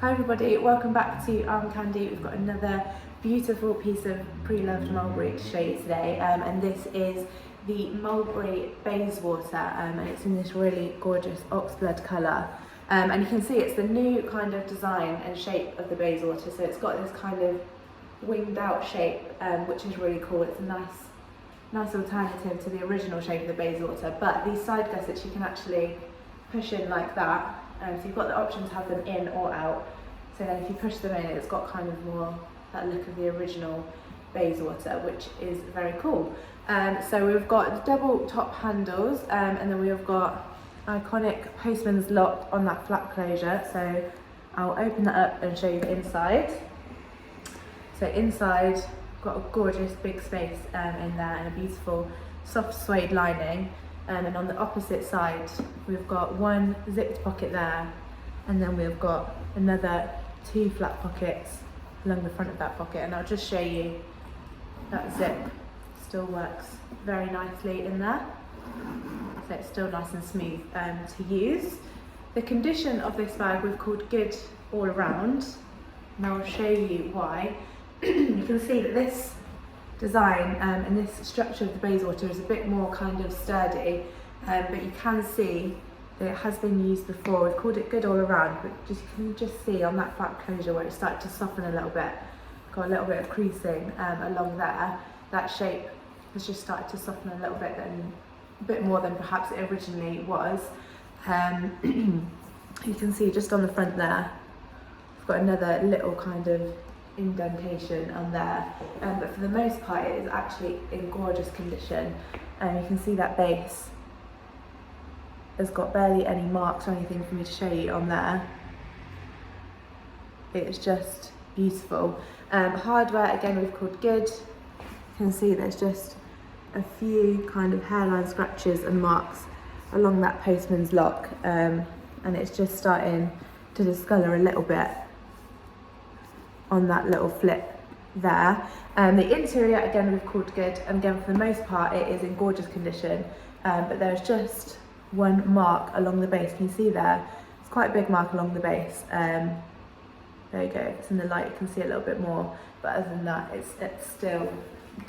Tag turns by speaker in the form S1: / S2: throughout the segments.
S1: Hi everybody, welcome back to Armcandy. We've got another beautiful piece of pre-loved mulberry to show you today, and this is the Mulberry Bayswater, and it's in this really gorgeous oxblood colour, and you can see it's the new kind of design and shape of the Bayswater, so it's got this kind of winged out shape, which is really cool. It's a nice alternative to the original shape of the Bayswater, but these side gussets you can actually push in like that. So you've got the option to have them in or out. So then if you push them in, it's got kind of more that look of the original Bayswater, which is very cool. So we've got double top handles, and then we've got iconic postman's lock on that flap closure. So I'll open that up and show you the inside. So inside, got a gorgeous big space in there and a beautiful soft suede lining. And on the opposite side, we've got one zipped pocket there, and then we've got another 2 flat pockets along the front of that pocket. And I'll just show you that zip still works very nicely in there. So it's still nice and smooth to use. The condition of this bag we've called good all around, and I'll show you why. You can see that this design and this structure of the Bayswater is a bit more kind of sturdy, but you can see that it has been used before. We've called it good all around, but you can just see on that flap closure where it started to soften a little bit, got a little bit of creasing along there. That shape has just started to soften a little bit, a bit more than perhaps it originally was. You can see just on the front there, we've got another little kind of indentation on there, but for the most part it is actually in gorgeous condition. You can see that base has got barely any marks or anything for me to show you on there. It's just beautiful. Hardware, again, we've called good. You can see there's just a few kind of hairline scratches and marks along that postman's lock, and it's just starting to discolour a little bit on that little flip there. The interior, again, we've called good, and again, for the most part it is in gorgeous condition, but there's just one mark along the base. Can you see there? It's quite a big mark along the base. There you go. If it's in the light you can see a little bit more, but other than that it still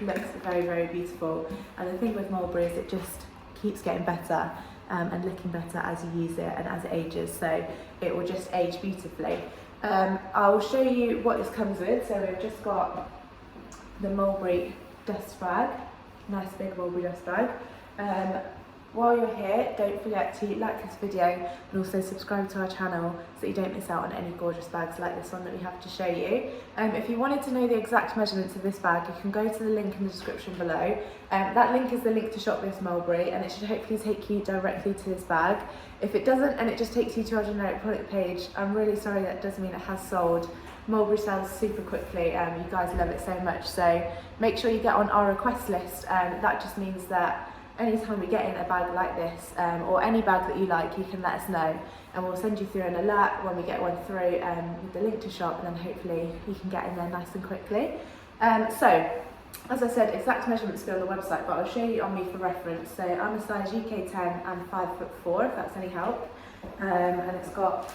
S1: looks very, very beautiful. And the thing with mulberry is it just keeps getting better and looking better as you use it and as it ages, so it will just age beautifully. I'll show you what this comes with. So we've just got the mulberry dust bag, nice big mulberry dust bag. While you're here, don't forget to like this video and also subscribe to our channel so that you don't miss out on any gorgeous bags like this one that we have to show you. If you wanted to know the exact measurements of this bag, you can go to the link in the description below. That link is the link to shop this mulberry, and it should hopefully take you directly to this bag. If it doesn't and it just takes you to our generic product page, I'm really sorry, that does mean it has sold. Mulberry sells super quickly, you guys love it so much, so make sure you get on our request list. That just means that anytime we get in a bag like this, or any bag that you like, you can let us know, and we'll send you through an alert when we get one through with the link to shop, and then hopefully you can get in there nice and quickly. So, as I said, exact measurements will be on the website, but I'll show you on me for reference. So I'm a size UK 10 and 5'4", if that's any help. And it's got,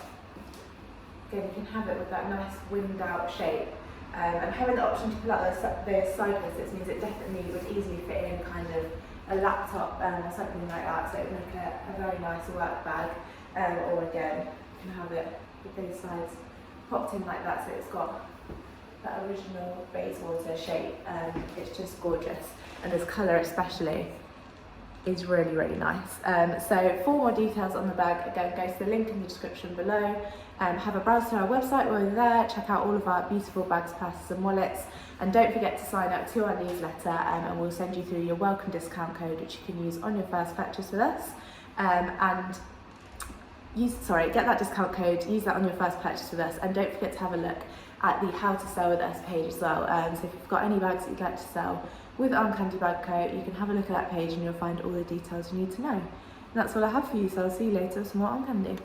S1: again, you can have it with that nice winged out shape. And having the option to pull out those side gussets means it definitely would easily fit in kind of a laptop or something like that, so it would make a very nice work bag. Or again, you can have it with those sides popped in like that, so it's got that original Bayswater shape. It's just gorgeous, and this colour especially is really, really nice. So for more details on the bag, again, go to the link in the description below. Have a browse to our website while you're there, check out all of our beautiful bags, purses and wallets, and don't forget to sign up to our newsletter, and we'll send you through your welcome discount code, which you can use on your first purchase with us. Get that discount code, use that on your first purchase with us, and don't forget to have a look at the how to sell with us page as well. So if you've got any bags that you'd like to sell with Armcandy Bag Co, you can have a look at that page and you'll find all the details you need to know. And that's all I have for you, so I'll see you later with some more Armcandy.